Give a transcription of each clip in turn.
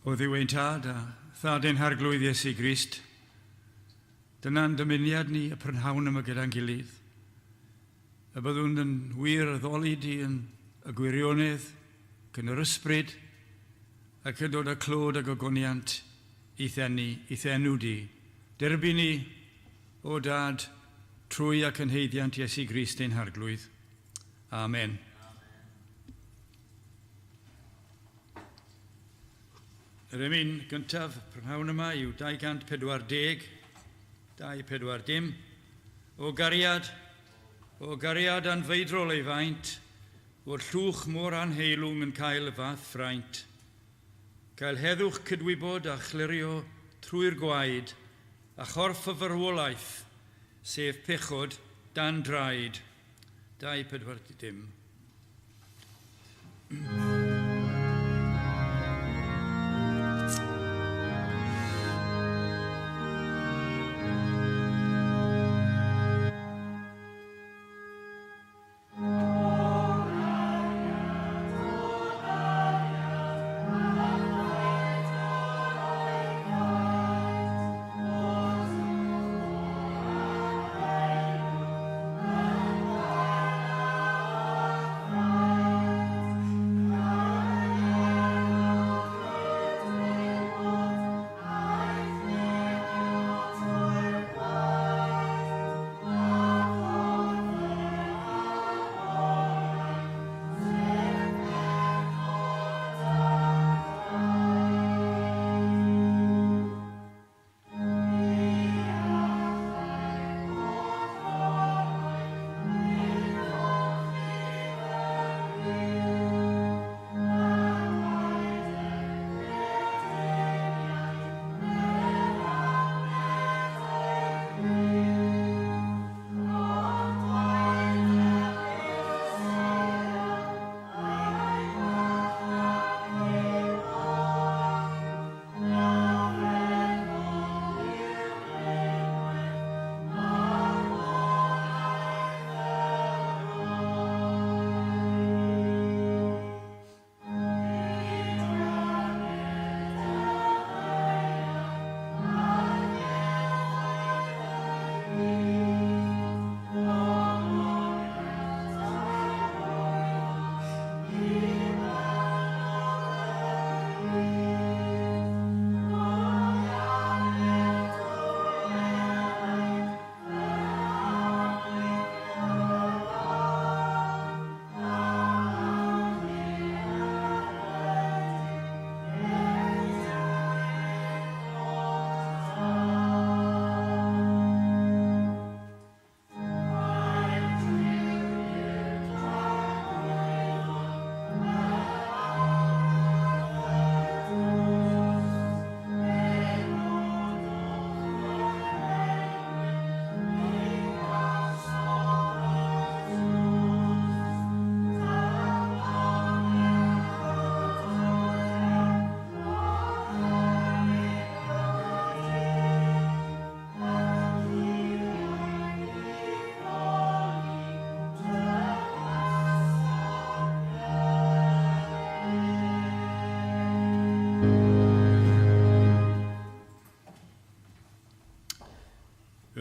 O ddiwein tad a thaden harglwydd Iesu Crist, dyna'n dymuniad ni y prynhawn yma gyda'n gilydd. Y byddwn yn wir addoli di yn y gwirionedd, yn yr ysbryd, ac yn dod â clod a gogoniant i thenw di. Derbyn ni, o dad, trwy ac yn heiddiant Iesu Grist ein harglwydd. Amen. Yr emyn gyntaf prynhawn yma yw 240, 240, o gariad anfeidrol ei faint, o'r llwch mor anheilwng yn cael y fath ffraint. Cael heddwch cydwybod a chlirio trwy'r gwaed, a chorff y farwolaeth, sef pechod dan draed. 240.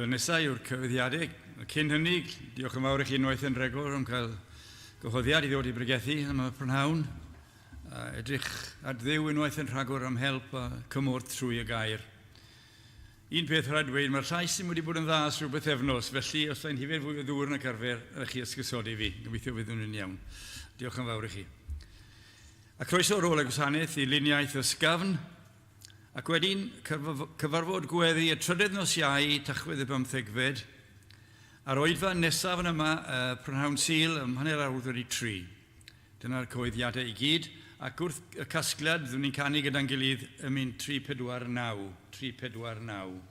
Nesaf yw'r cyfyddiadau. Cyn hynny, diolch yn fawr i chi unwaith yn regol am cael gyhoddiad i ddod i bregethu am y prynhawn. Edrych at Dduw unwaith yn rhagor am help a cymorth trwy y gair. Un peth rhaid dweud, mae'r llais sy'n wedi bod yn dda ys rhywbeth efnos, felly os da'n hifed fwy o ddŵr yn y carfer, ydych chi ysgysodi fi. Gobeithio fydd hwnnw'n iawn. Diolch yn fawr i chi. A croeso ar ôl y gwasanaeth i luniaeth ysgafn, ac wedyn cyfarfod gweddi y trydydd nos Iau, Tachwedd y 15fed, a'r oedfa nesaf yn yma, prynhawn Sul, ym hanner awr wedi 3. Dyna'r cyhoeddiadau i gyd, ac wrth y casgliad, fyddwn ni'n canu gyda'n gilydd ym 349. 349.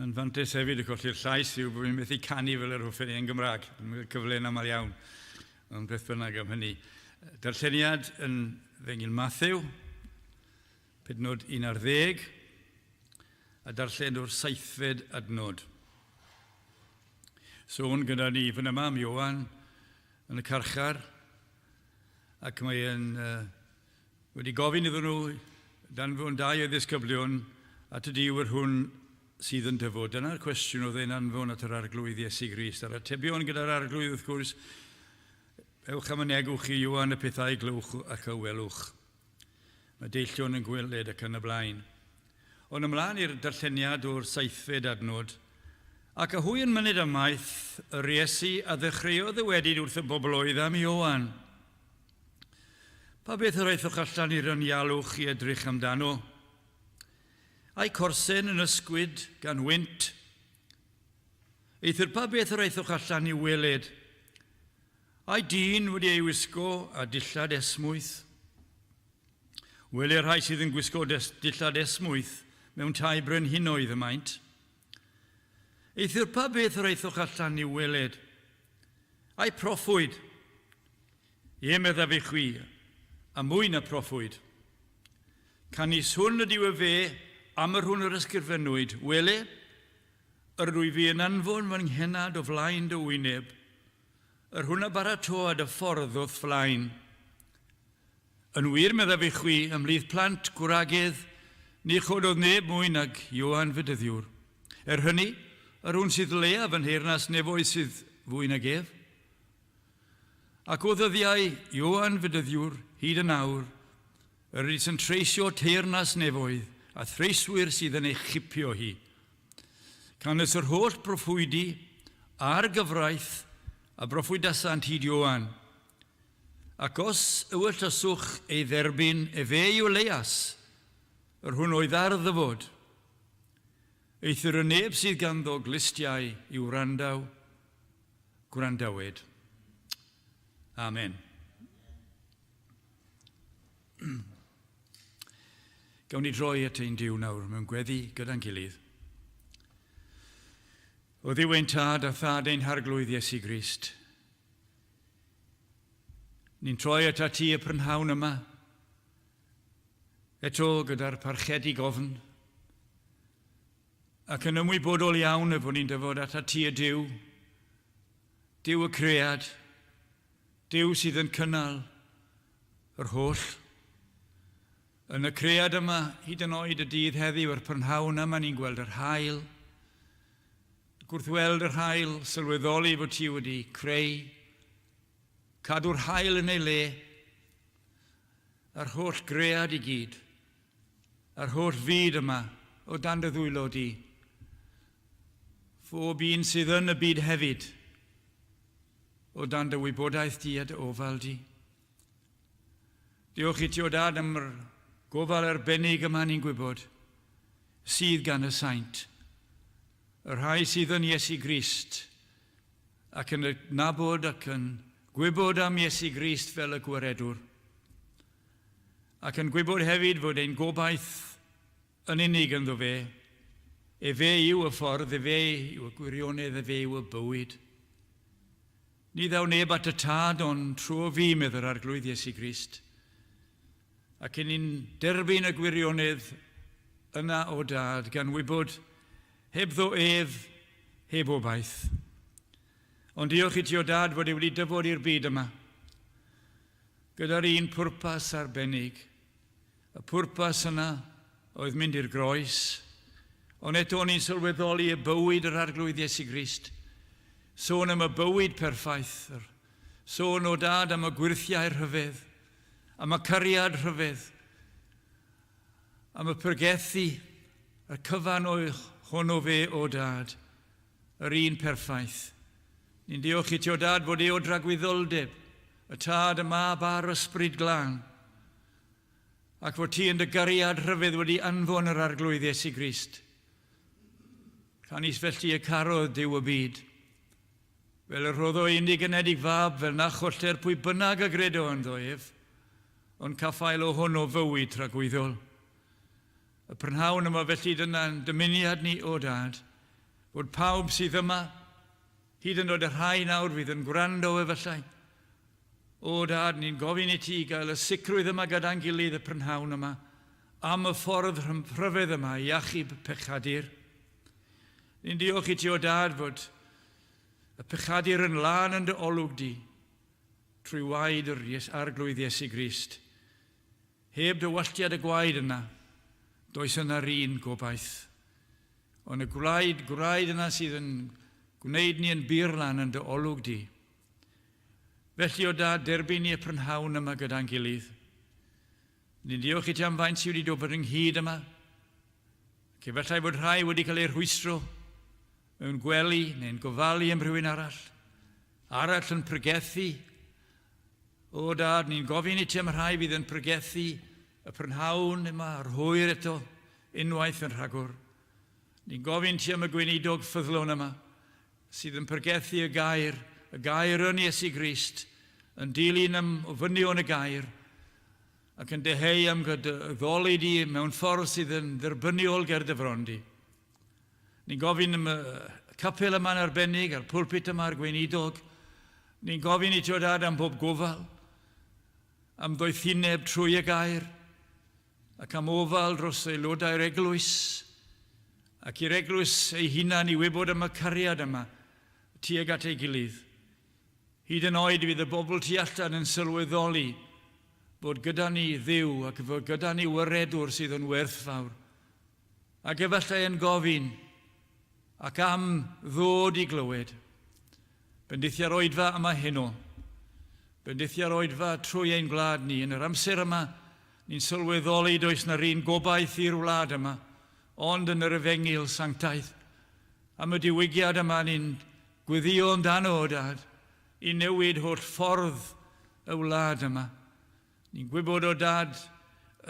Yn fantes hefyd y colli'r llais yw bod fi'n methu canu fel yr hoffwn i yn Gymraeg. Mae'n cyfle'n aml iawn. Ond beth bynnag am hynny. Darlleniad yn Ddengil Mathew, pennod 11, a darllen o'r 7fed adnod. Sôn gyda ni fan yma am Ioan yn y carchar, ac mae'n wedi gofyn iddyn nhw danfon 2 o ddisgyblion at y diwr hwn sydd yn dyfod. Dyna'r cwestiwn oedd e'n anfon at yr arglwydd Iesu Grist. A'r atebion gyda'r arglwydd, wrth gwrs, ewch am y negwch i Ioan y pethau glwch ac y welwch. Mae deillion yn gwyled ac yn y blaen. Ond ymlaen i'r darlleniad o'r 7fed adnod, ac a hwy yn myned ymaith, yr Iesu a ddechreuodd y wedid wrth y bobl oedd am Ioan. Pa beth yr eithwch allan i'r anialwch i edrych amdano? A'i corsen yn ysgwyd gan wynt. Eithir pa beth yr eithwch allan i weled? A'i dyn wedi ei wisgo a dillad esmwyth. Welir rhai sydd yn gwisgo dillad esmwyth mewn tai brenhinoedd y maint. Eithir pa beth yr eithwch allan i weled? A'i proffwyd. Ie medda fi chwi, a mwy na proffwyd. Canis hwn ydyw y fe, am yr hwn yr ysgrifennwyd, wele, yr rwy fi yn anfon fy nghenad o flaen dy wyneb, yr hwn a baratoad y ffordd o'th flaen. Yn wir medda fi chwi ymlith plant gwragedd, ni chododd neb mwy nag Ioan Fydyddiwr. Hynny, yr hwn sydd leiaf yn heyrnas nefoedd sydd fwy nag ef. Ac o ddyddiau Ioan Fydyddiwr hyd yn awr, yr sy'n treisio teyrnas nefoedd, a threiswyr sydd yn ei chipio hi. Canes yr holl broffwydi a'r gyfraith a broffwydasant hyd Ioan. Ac os ywyll yswch ei dderbyn fe yw Leias, yr hwn oedd ar ddyfod. Eithir y neb sydd ganddo glistiau i'w wrandaw, gwrandawed. Amen. Gawn ni droi at ein Duw nawr mewn gweddi gyda'n gilydd. O Dduw ein tad a thad ein harglwydd Iesu Grist. Ni'n troi at ti y prynhawn yma, eto gyda'r parchedi gofn, ac yn ymwybodol iawn y bod ni'n dyfod at ti y Duw, Duw y cread, Duw sydd yn cynnal yr holl. Yn y cread yma, hyd yn oed y dydd heddiw yr prynhawn yma, ni'n gweld yr hael. Gwrthweld yr hael, sylweddoli fod ti wedi creu, cadw'r hael yn ei le, a'r holl gread i gyd, a'r holl fyd yma o dan dy ddwylo di. Phob un sydd yn y byd hefyd, o dan dy wybodaeth di a dy ofal di. Diolch i ti o dad am yr gofal arbennig yma ni'n gwybod, sydd gan y saint, yr rhai sydd yn Iesu Grist, ac yn nabod ac yn gwybod am Iesu Grist fel y gwaredwr, ac yn gwybod hefyd fod ein gobaith yn unig ynddo fe, fe yw y ffordd, fe yw y gwirionedd, fe yw y bywyd. Ni ddaw neb at y tad, ond trwy fi medda'r arglwydd Iesu Grist, ac yn ni'n derbyn y gwirionedd yna o dad gan wybod heb ddo heb obaith. Ond diolch i ti o dad fod wedi dyfod i'r byd yma gyda'r un pwrpas arbennig. Y pwrpas yna oedd mynd i'r groes, ond eto ni'n sylweddoli y bywyd yr arglwydd Iesu Grist. Sôn am y bywyd perffaith, sôn o dad am y gwirthiau rhyfedd, am y cariad rhyfedd, am y pergethu, y cyfan hwnnw fe o dad, yr un perffaith. Ni'n diolch i ti o dad fod o dragwyddoldeb, y tad y mab a'r ysbryd glân, ac fod ti yn dy gariad rhyfedd wedi anfon yr arglwydd Iesu Grist. Canis felly y carodd Duw y byd, fel yr roedd o unig ynedig fab, fel na chollter pwy bynnag a gredo ynddo ef, ond caffael o hwn o fywyd tragwyddol. Y prynhawn yma felly dyna'n dymuniad ni o dad, Bod pawb sydd yma, hyd yn oed y rhai nawr fydd yn gwrando efallai. O Dad, ni'n gofyn i ti gael y sicrwydd yma gyda'n gilydd y prynhawn yma, am y ffordd rhyfedd yma i achub pechadur. Ni'n diolch i ti o Dad fod y pechadur yn lan yn dy olwg di, trwy waed yr arglwydd Iesu Grist. Heb dy walltiad y gwaed yna, does yna'r un gobaith. Ond y gwraid yna sydd yn gwneud ni yn burlan yn dy olwg di. Felly o Dad, derbyn ni y prynhawn yma gyda'n gilydd. Ni'n diolch i ti am faint sydd wedi dod bod ynghyd yma. Ac efallai bod rhai wedi cael ei rhwystro mewn gwely neu'n gofalu am rhywun arall. Arall yn pregethu. O Dad, ni'n gofyn i ti am rhai fydd yn pregethu y prynhawn yma a'r hwyr eto unwaith yn rhagor. Ni'n gofyn ti am y gweinidog ffyddlon yma sydd yn pregethu y gair yn Iesu Grist, yn dilyn am ofynion y gair, ac yn deheu am gydaddoli di mewn ffordd sydd yn dderbyniol ger dyfrondi. Ni'n gofyn am y capel yma'n arbennig, a'r pwlpit yma'r gweinidog. Ni'n gofyn i ti o Dad am bob gofal, am ddoethineb trwy y gair, ac am ofal dros aelodau'r eglwys, ac i'r eglwys ei hunan i wybod am y cariad yma, tuag at ei gilydd. Hyd yn oed fydd y bobl tu allan yn sylweddoli bod gyda ni Dduw ac fod gyda ni wyredwr sydd yn werthfawr. Ac efallai yn gofyn ac am ddod i glywed. Bendithiau'r oedfa yma heno. Bendithiau'r oedfa trwy ein gwlad ni. Yn yr amser yma, ni'n sylweddoli does na'r un gobaith i'r wlad yma, ond yn yr efengil sanctaeth. Am y diwygiad yma ni'n gweddio amdano o Dad, i newid holl ffordd y wlad yma. Ni'n gwybod o Dad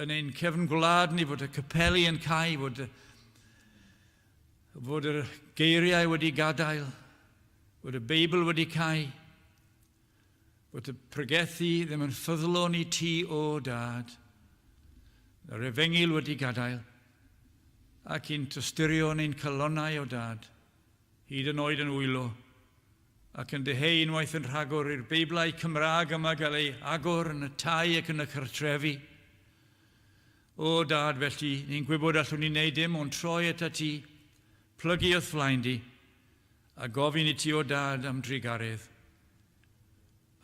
yn ein cefn gwlad ni fod y capeli yn cau, fod yr geiriau wedi gadael, fod y Beibl wedi cau, fod y pregethu ddim yn ffyddlon i ti o Dad. Yr efengil wedi gadael, ac i'n tysturio ein calonnau o Dad, hyd yn oed yn wylo, ac yn deheu unwaith yn rhagor i'r Beiblau Cymraeg yma gael ei agor yn y tai ac yn y cartrefi. O Dad, felly, ni'n gwybod allwn ni'n neud dim ond troi at ti, plygu o'th flaen di, a gofyn i ti o Dad am drigaredd.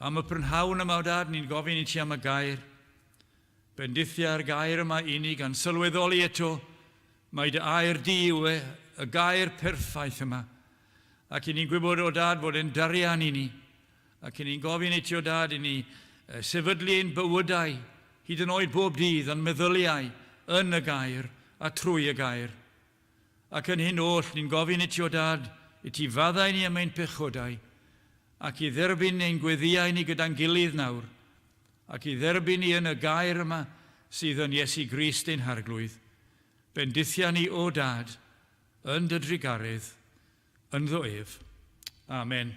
Am y prynhawn yma o Dad, ni'n gofyn i ti am y gair. Bendithiau'r gair yma i ni gan sylweddoli eto, mae dy air di yw y gair perffaith yma. Ac i ni'n gwybod o Dad fod e'n darian i ni. Ac i ni'n gofyn i ti o Dad i ni sefydlu ein bywydau, hyd yn oed bob dydd yn meddyliau yn y gair a trwy y gair. Ac yn hyn oll, ni'n gofyn i ti o Dad i ti faddau ni am ein pechodau, ac i dderbyn ein gweddiau ni gyda'n gilydd nawr, ac i dderbyn ni yn y gair yma sydd yn Iesu Grist ein harglwydd. Bendithia ni o Dad yn dy drigaredd, yn ddo ef. Amen.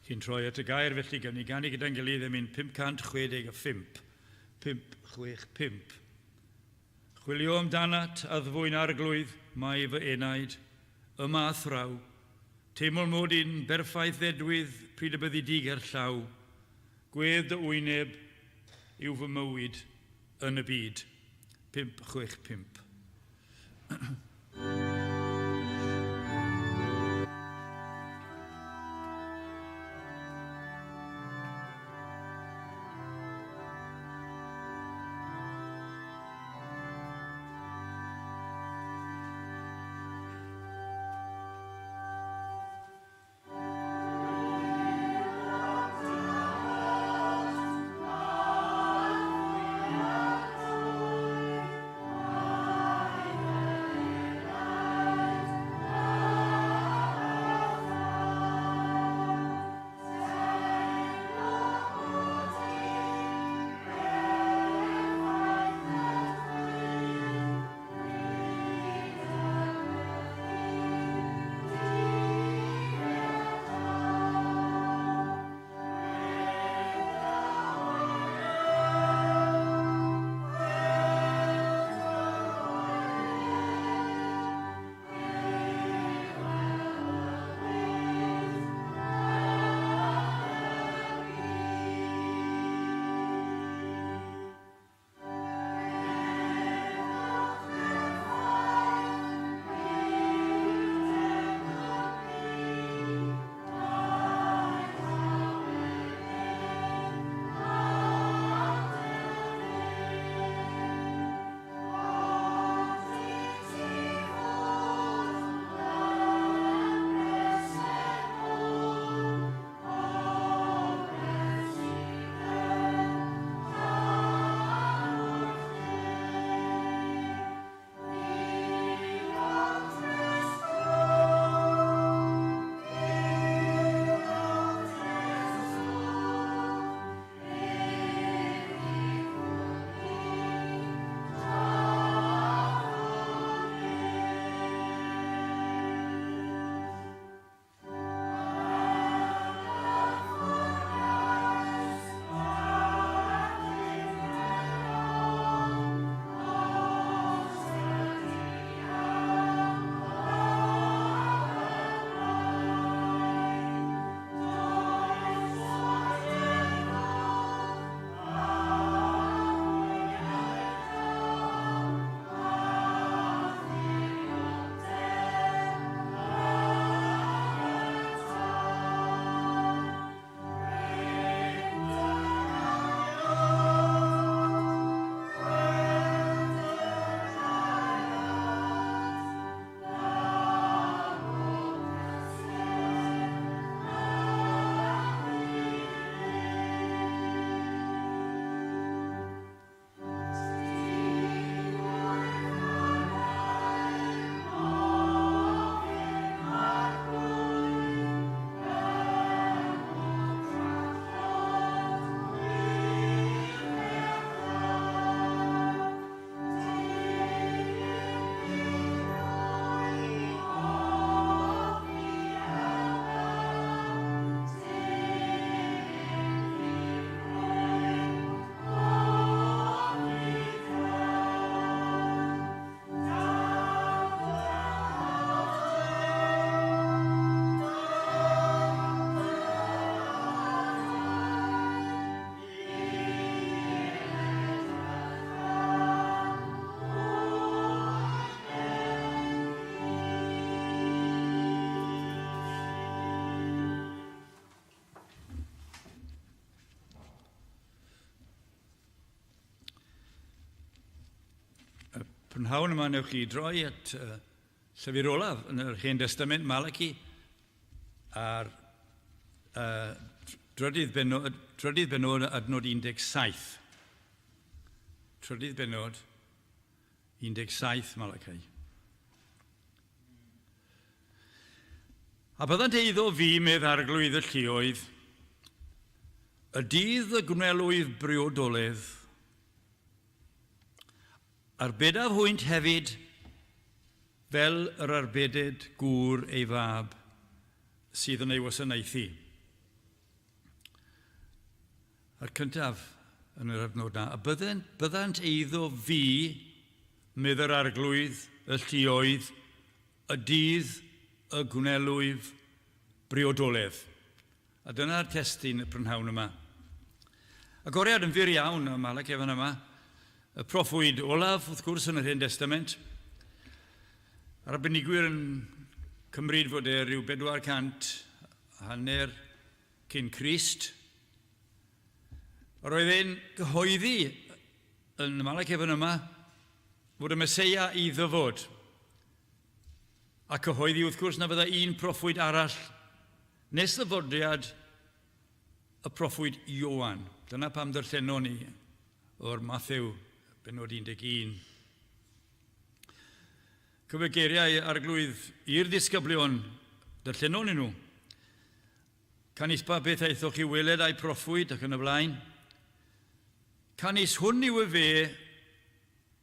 Chi'n troi at y gair felly gan i gyda'n gilydd yn mynd 565. 565. Chwilio amdanat addfwy'n arglwydd mae fy enaid, yma thraw, teiml mod i'n berffaith ddedwydd pryd y byddi diger llaw, gwedd dy wyneb yw fy mywyd yn y byd. 565. Prynhawn yma newch chi droi at llyfr olaf yn yr Hen Testament, Malachi, a'r drydydd benod adnod 17. Trydydd benod 17 Malachi. A byddant eiddo fi meddarglwydd y lluoedd, y dydd y gwnelwydd briodoledd, arbedaf hwynt hefyd fel yr arbeded gŵr ei fab sydd yn ei wasanaethu. A'r cyntaf yn yr adnod na, a byddant eiddo fi, mydd yr arglwydd, y lluoedd, y dydd, y gwnelwydd, briodoledd. A dyna'r testun y prynhawn yma. Y goriad yn fyr iawn y Malachi fan yma, y proffwyd olaf, wrth gwrs, yn yr Hen Testament. A'r arbenigwyr yn cymryd fod e rhyw 400 hanner cyn Crist. Roedd e'n gyhoeddi yn y Malachi fan yma fod y Meseia i ddyfod. A cyhoeddi wrth gwrs na fydda un proffwyd arall nes ddyfodiad y proffwyd Ioan. Dyna pam darllenon ni o'r Mathew, benod 11. Cyfegeiriau arglwydd i'r disgyblion darllenon ni nhw. Canis pa beth aethoch chi weled a'i proffwyd ac yn y blaen. Canis hwn yw y fe,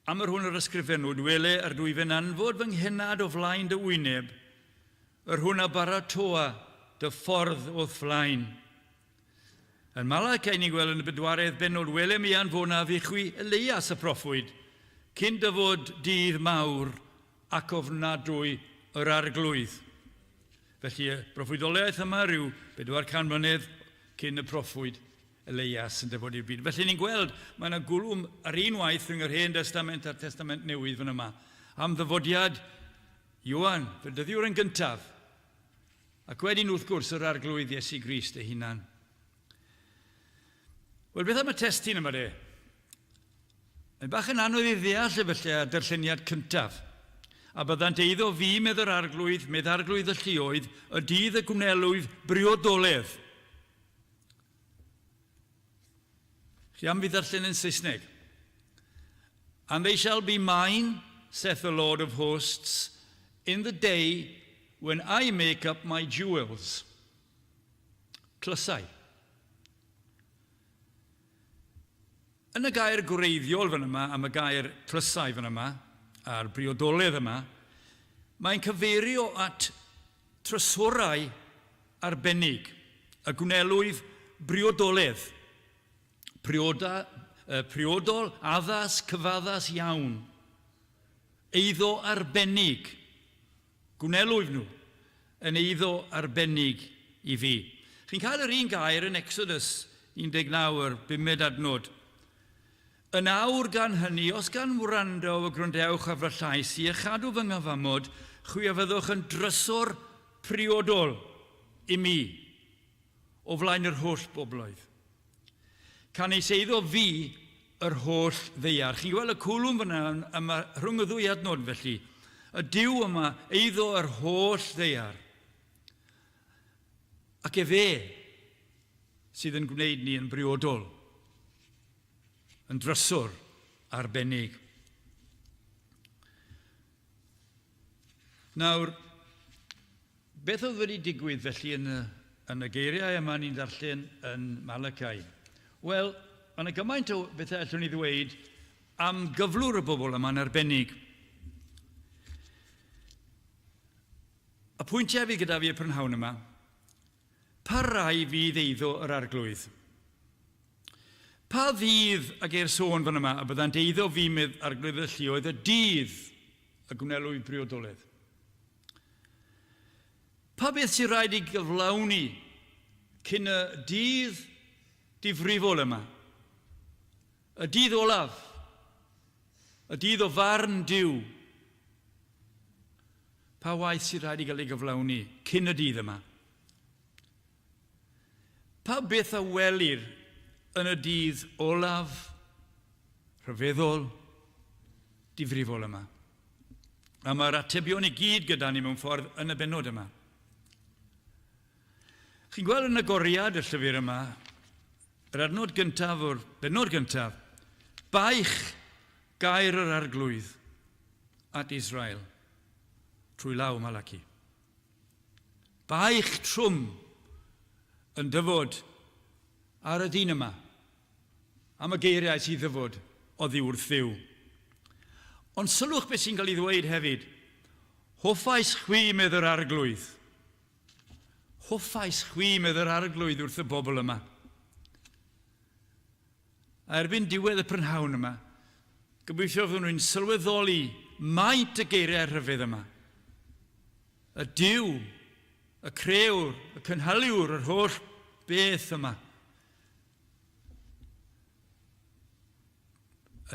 am yr hwn yr ysgrifennwyd, wele ar dwyfen anfod fy nghenad o flaen dy wyneb, yr hwn a baratoa dy ffordd o'th flaen. Yn Malachi ni'n gweld yn y 4 benod, wele mi anfona ddichwi Elias y proffwyd, cyn dyfod dydd mawr ac ofnadwy yr arglwydd. Felly y proffwydoliaeth yma rhyw 400 mlynedd cyn y proffwyd Elias yn dyfod i'r byd. Felly ni'n gweld mae yna gwlwm ar un waith rhwng yr Hen Testament a'r Testament Newydd fan yma. Am ddyfodiad Ioan, fe dyddiwr yn gyntaf. Ac wedyn wrth gwrs yr arglwydd Iesu Grist ei hunan. Wel, beth am y testun yma de? Mae'n bach yn anodd i ddeall efallai y darlleniad cyntaf. A byddant eiddo fi medd yr arglwydd, medd arglwydd y lluoedd, y dydd y gwnelwydd briodoledd. Chi am fi ddarllen yn Saesneg. And they shall be mine, saith the Lord of hosts, in the day when I make up my jewels. Clysau. Yn y gair gwreiddiol fan yma, am y gair clysau fan yma, a'r briodoledd yma, mae'n cyfeirio at trysorau arbennig, y gwnelwydd briodoledd. Priodol, addas, cyfaddas iawn. Eiddo arbennig. Gwnelwydd nhw yn eiddo arbennig i fi. Chi'n cael yr un gair yn Exodus 19 yr 5 adnod. Yn awr gan hynny, os gan wrando y gwrandewch a fy llais i echadw fy nghyfamod, chwi a fyddwch yn drysor priodol i mi o flaen yr holl bobloedd. Canis eiddo fi yr holl ddeiar. Chi'n gweld y cwlwm fyna rhwng y ddwy adnod felly. Y diw yma eiddo yr holl ddeiar. Ac fe sydd yn gwneud ni yn briodol, yn dryswr arbennig. Nawr, beth oedd wedi digwydd felly yn y geiriau yma ni'n darllen yn Malachi? Wel, yna gymaint o bethau allwn ni ddweud am gyflwr y bobl yma'n arbennig. Y pwyntiau fi gyda fi y prynhawn yma, pa rai fydd eiddo yr arglwydd? Pa ddydd ag e'r sôn fan yma, a byddant eiddo fi mydd arglwydd y lluoedd, y dydd y gwnelwydd briodoledd? Pa beth sy'n rhaid i gyflawni cyn y dydd difrifol yma? Y dydd olaf, y dydd o farn Duw. Pa waith sy'n rhaid i gael ei gyflawni cyn y dydd yma? Pa beth a welir yn y dydd olaf, rhyfeddol, difrifol yma? A mae'r atebion i gyd gyda ni mewn ffordd yn y benod yma. Chi'n gweld yn agoriad y llyfr yma, yr adnod gyntaf o'r benod gyntaf, baich gair yr arglwydd at Israel trwy law Malachi. Baich trwm yn dyfod ar y dyn yma, am y geiriau sy'n ddyfod o ddiwrth ddiw. Ond sylwch beth sy'n cael ei ddweud hefyd, hoffais chwi medd yr arglwydd. Hoffais chwi medd yr arglwydd wrth y bobl yma. a erbyn diwedd y prynhawn yma, gobeithio fydden nhw'n sylweddoli maint y geiriau rhyfedd yma. Y Duw, y crewr, y cynhaliwr, yr holl beth yma,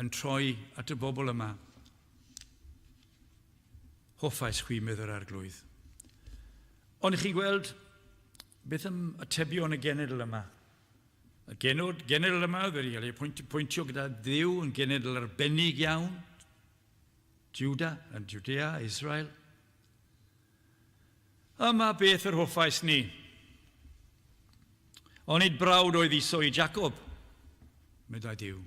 yn troi at y bobl yma. Hoffais chwimydd yr arglwydd. Ond ych chi'n gweld beth am atebion y genedl yma? Y genedl yma wedi cael ei pwyntio gyda Dduw yn genedl arbennig iawn. Judea, Israel. Yma beth yr hoffais ni. Onid brawd oedd iso i Jacob, meddai Dduw.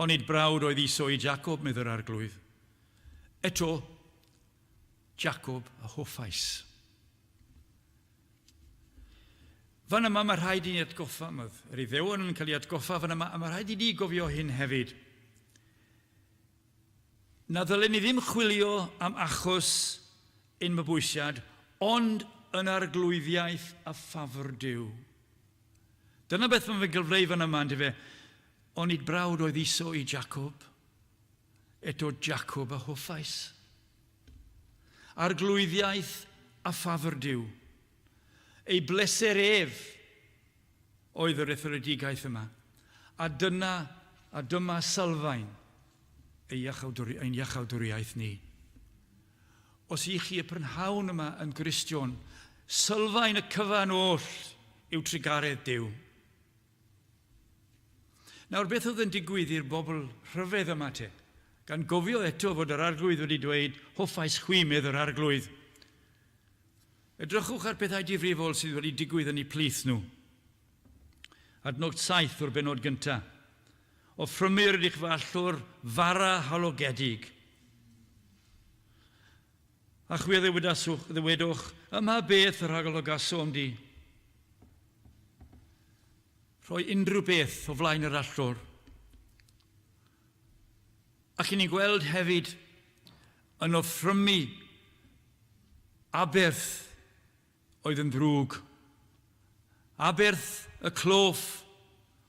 Onid brawd oedd iso i Jacob, meddai'r arglwydd. Eto, Jacob a hoffais. Fan yma mae rhaid i ni atgoffa, yr Iddewon yn cael ei atgoffa fan yma, a mae rhaid i ni gofio hyn hefyd. Na ddylen ni ddim chwilio am achos un mabwysiad, ond yn arglwyddiaeth a ffafr Duw. Dyna beth mae'n fe gyfleu fan yma, ynddi fe, onid brawd oedd iso i Jacob, eto Jacob a hoffais. Arglwyddiaeth a ffafr Duw. Ei bleser ef oedd yr etholedigaeth yma. A dyma sylfaen ein iachawdwriaeth ni. Os i chi y prynhawn yma yn Gristion, sylfaen y cyfan oll yw trigaredd Duw. Nawr, beth oedd yn digwydd i'r bobl rhyfedd yma te? Gan gofio eto fod yr arglwydd wedi dweud, hoffais chwimydd yr arglwydd. Edrychwch ar bethau difrifol sydd wedi digwydd yn eu plith nhw. Adnod 7 o'r benod gyntaf. O ffrymyr ydych fallwr fara halogedig. A chwe ddywedwch, yma beth yr agologaswm di. Rhoi unrhyw beth o flaen yr allwr. Ac i ni gweld hefyd yn offrymu aberth oedd yn ddrwg. Aberth y cloff,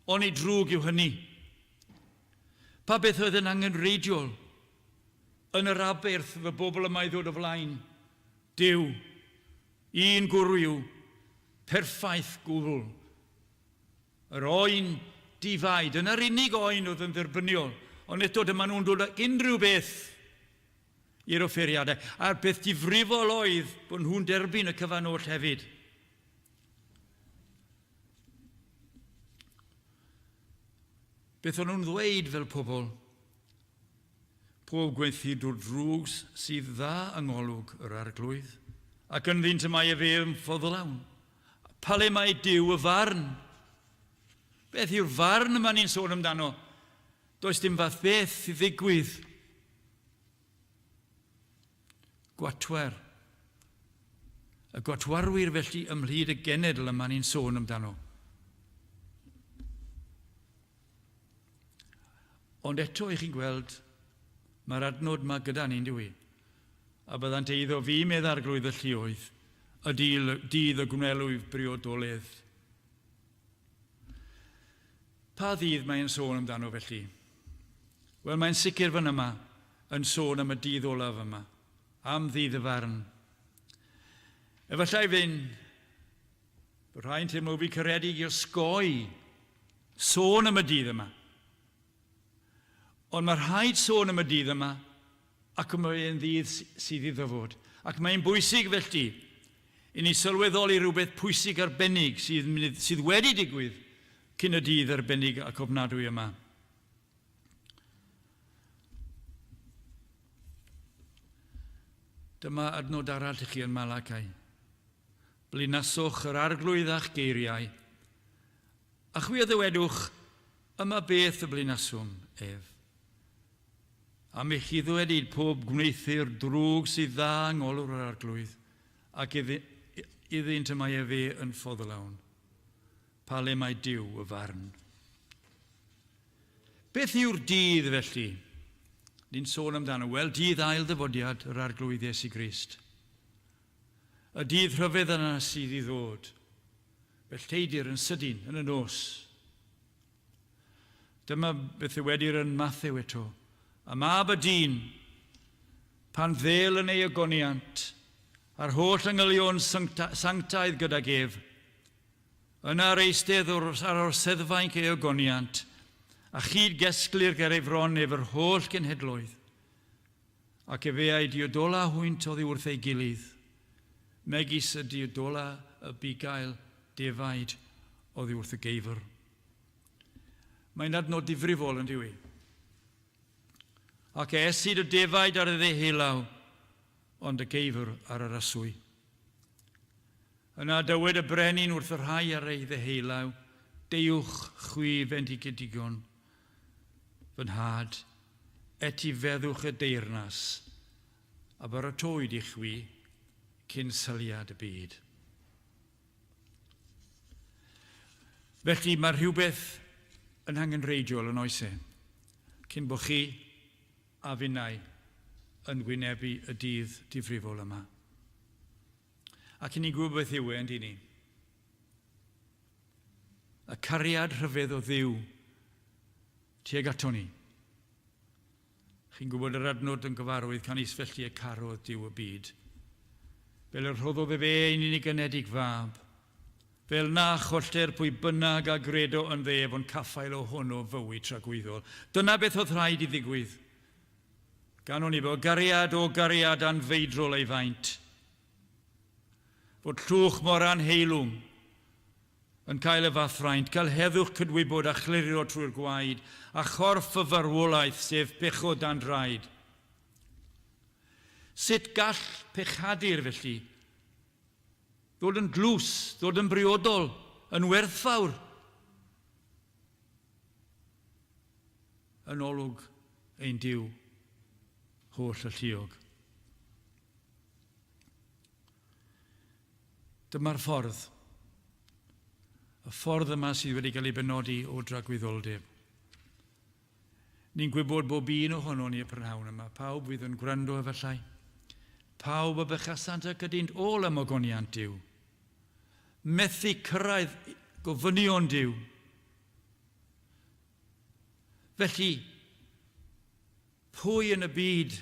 ond ei drwg yw hynny. Pa beth oedd yn angenreidiol yn yr aberth y bobl yma i ddod o flaen? Duw, un gwrw, perffaith gwbl. Yr oen difaid, yna'r unig oen oedd yn dderbyniol, ond eto dyma nhw'n dod ag unrhyw beth i'r offeriadau. A'r beth difrifol oedd bod nhw'n derbyn y cyfan oll hefyd. Beth o'n nhw'n ddweud fel pobl? Pob gweithidwr drwg sydd dda yng ngolwg yr arglwydd, ac yn ddynt y mae e fe yn ffodlawn. Pale mae Duw y farn. Beth yw'r farn yma ni'n sôn amdano? Does dim fath beth i ddigwydd. Gwatwer. Y gwatwarwyr felly ymhlid y genedl yma ni'n sôn amdano. Ond eto i chi'n gweld, mae'r adnod yma gyda ni'n dwi. A byddant eiddo fi meddarglwydd y llioedd, y dydd y gwnelwydd briodoledd. Pa ddydd mae'n sôn amdano felly? Wel, mae'n sicr fan yma yn sôn am y dydd olaf yma, am ddydd y farn. Efallai fynd, bod rhain teimlo fi caredig i osgoi sôn am y dydd yma. Ond mae rhaid sôn am y dydd yma, ac mae'n ddydd sydd i ddyfod. Ac mae'n bwysig felly i ni sylweddoli rhywbeth pwysig arbennig sydd wedi digwydd cyn y dydd arbennig ac ofnadwy yma. Dyma adnod arall i chi yn Malachi. Blinaswch yr arglwydd a'ch geiriau, a chwi ddywedwch, yma beth y blinaswm ef. Am eich chi ddwedid pob gwneithir drwg sydd dda yng ngolwg yr arglwydd, ac iddynt y mae e fe yn ffodlawn. Pale mae Duw y farn. Beth yw'r dydd felly? Ni'n sôn amdano, wel, dydd ail ddyfodiad yr arglwydd Iesu Crist. Y dydd rhyfedd yna sydd i ddod. Bellteidir yn sydyn yn y nos. Dyma beth yw wedi'r yn Mathew eto. A mab y dyn, pan ddel yn ei ogoniant, a'r holl yngylion sanctaidd gydag ef, yna'r eistedd ar orseddfainc ei ogoniant, a chyd gesglir ger ei fron efo'r holl genhedloedd, ac efe ei diodola hwynt oddi wrth ei gilydd, megis y diodola y bugail defaid oddi wrth y geifr. Mae'n adnod difrifol yn diwy. Ac esid y defaid ar y ddehelaw, ond y geifr ar yr aswy. Yna dywed y brenin wrth y rhai ar ei ddehelaw, deuwch chwi fendigedigon, fy nhad, et i feddwch y deyrnas, a baratoi i chwi cyn syliad y byd. Felly mae rhywbeth yn angenreidiol yn oes cyn bod chi a finnau yn wynebu y dydd difrifol yma. Ac yn ni'n gwybod beth yw yn dyn ni. Y cariad rhyfedd o Dduw tuag ato ni. Chi'n gwybod yr adnod yn gyfarwydd can isfellu y carodd Duw y byd. Fel yr rhoddodd fe ein unig ynedig fab. Fel na chollter pwy bynnag a gredo yn ddef ond caffael o hwnnw fywyd tragwyddol. Dyna beth oedd rhaid i ddigwydd. Ganon ni bod gariad o gariad anfeidrol ei faint. Fod llwch mor anheilwng yn cael y fathraint, cael heddwch cydwybod a chlirio trwy'r gwaed, a chorff y farwolaeth sef pechod dan draed. Sut gall pechadur felly ddod yn dlws, ddod yn briodol, yn werthfawr? Yn olwg ein Duw holl y lluog. Dyma'r ffordd. Y ffordd yma sydd wedi cael ei benodi o dragwyddoldeb. Ni'n gwybod bob un ohono ni y prynhawn yma. Pawb fydd yn gwrando efallai. Pawb y bechasant ac ydynt ôl am ogoniant Duw. Methu cyrraedd gofynion Duw. Felly, pwy yn y byd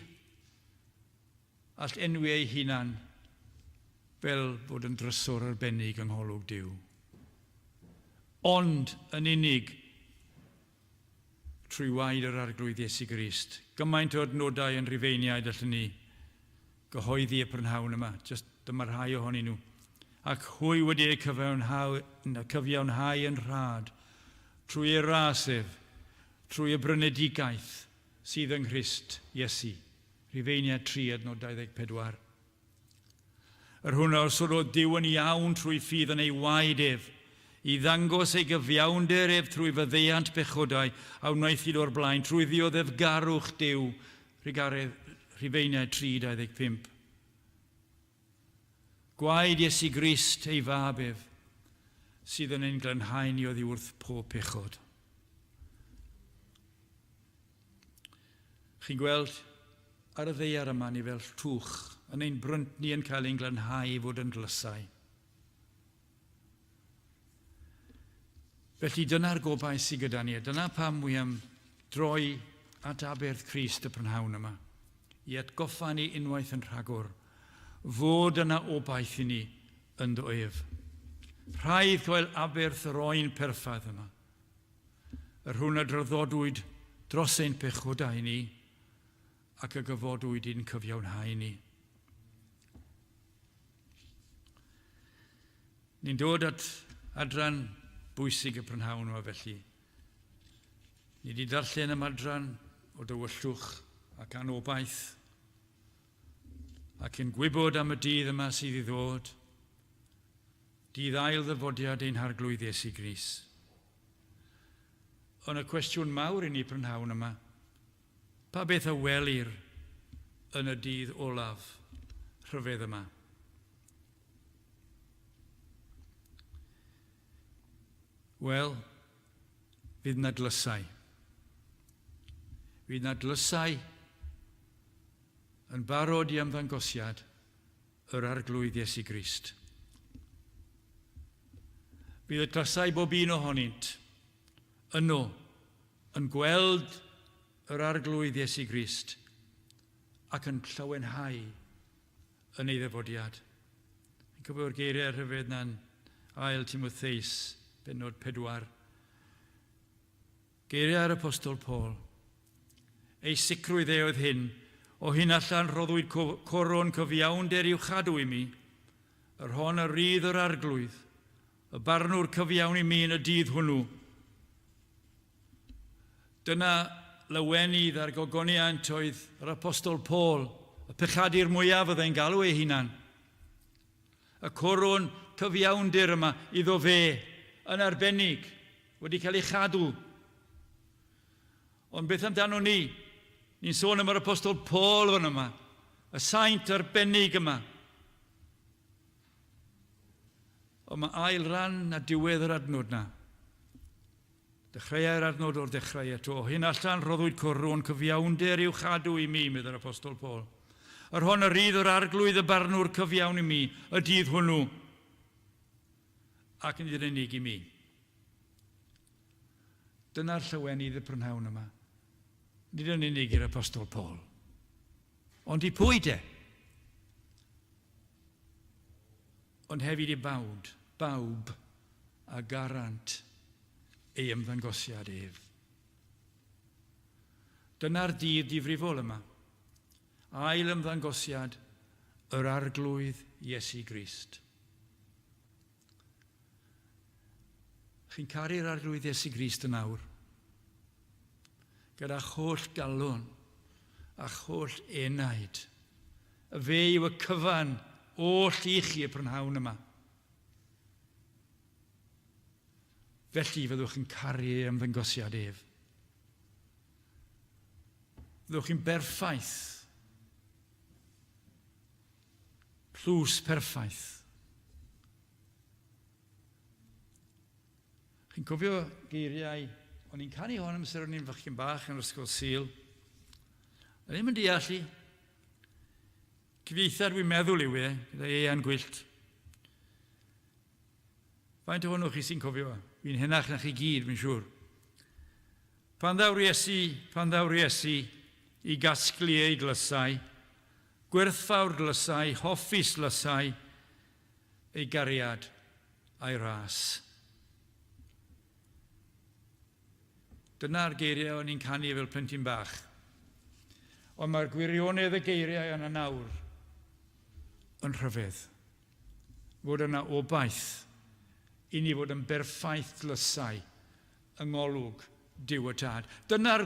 all enwi ei hunan fel bod yn drysor arbennig yng ngholwg Duw. Ond yn unig trwy waed yr arglwydd Iesu Crist. Gymaint o adnodau yn Rhufeiniaid allan ni gyhoeddi y prynhawn yma. Just dyma rhai ohonyn nhw. Ac hwy wedi ei cyfiawnhau yn rhad trwy ei rasef, trwy y brynedigaeth sydd yng Crist Iesu. Rhufeiniaid 3 adnod 24. Yr hwnna os oedd Duw yn iawn trwy ffydd yn ei waed ef, i ddangos ei gyfiawnder ef trwy fyddeiant pechodau a wnaeth i o'r blaen, trwy ddioddef garwch Duw, Rhufeiniaid 3:25. Gwaed Iesu Grist ei fab ef, sydd yn ein glanhau ni oddi wrth pob pechod. Chi'n gweld ar y ddeiar yma ni fel llwch, yn ein brynt ni yn cael ein glanhau i fod yn glysau. Felly dyna'r gobaith sydd gyda ni. Dyna pam wy am droi at aberth Crist y prynhawn yma, i atgoffa ni unwaith yn rhagor, fod yna obaith i ni yn ddoef. Rhaid cael aberth yr oen perffaith yma. Yr hwn a dryddodwyd dros ein pechodau ni ac y gyfodwyd i'n cyfiawnhau ni. Ni'n dod at adran bwysig y prynhawn yma felly. Ni wedi darllen ym adran o dywyllwch ac anobaith ac yn gwybod am y dydd yma sydd i ddod, dydd ail ddyfodiad ein harglwydd Iesu Grist. Ond y cwestiwn mawr i ni prynhawn yma, pa beth y welir yn y dydd olaf rhyfedd yma? Wel, fydd na dlysau. Fydd na dlysau yn barod i ymddangosiad yr arglwydd Iesu Grist. Bydd y dlysau bob un ohonynt yno yn gweld yr arglwydd Iesu Crist ac yn llawenhau yn ei ddyfodiad. Yn cofio'r geiriau rhyfedd na'n ail Timotheus, bennod 4. Geiriau'r apostol Paul. Ei sicrwydd oedd hyn, o hyn allan rhoddwyd coron cyfiawnder i'w chadw i mi, yr hon y rydd yr arglwydd, y barnwr cyfiawn i mi yn y dydd hwnnw. Dyna lawenydd ar gogoniant oedd yr apostol Paul, y pechadur mwyaf fyddai'n galw ei hunan. Y coron cyfiawnder yma iddo fe yn arbennig, wedi cael ei chadw. Ond beth amdano ni? Ni'n sôn am yr apostol Paul fan yma, y saint arbennig yma. Ond mae ail ran na diwedd yr adnod na. Dechreuai'r adnod o'r dechrau eto. Hyn allan rhoddwyd coron cyfiawnder i'w chadw i mi, meddwl yr apostol Paul. Yr hon y rydd o'r arglwydd y barnwr cyfiawn i mi, y dydd hwnnw. Ac yn unig i mi. Dyna'r llawenydd y prynhawn yma. Nid yn unig i'r apostol Paul. Ond i pwy de? Ond hefyd i bawb a garant ei ymddangosiad ef. Dyna'r dydd difrifol yma. Ail ymddangosiad yr arglwydd Iesu Grist. Chi'n caru'r arglwydd Iesu Grist yn awr, gyda holl galon a holl enaid. Y fe yw y cyfan oll i chi y prynhawn yma. Felly fyddwch chi'n caru ei ymddangosiad ef. Fyddwch chi'n berffaith. Plws perffaith. Chi'n cofio geiriau, o'n i'n canu hon amser o'n i'n fachgen bach yn ysgol Sul. A ddim yn deall i. Cyfieithar dwi'n meddwl yw e, gyda Ian Gwyllt. Faint ohonoch chi sy'n cofio? Fi'n henach na chi gyd, fi'n siŵr. Pan ddawr Iesu i gasglu ei glysau, gwerthfawr glysau, hoffus glysau, ei gariad a'i ras. Dyna'r geiriau o'n i'n canu fel plentyn bach. Ond mae'r gwirionedd y geiriau yna nawr yn rhyfedd. Fod yna obaith i ni fod yn berffaith glysau yng ngolwg Duw y Tad. Dyna'r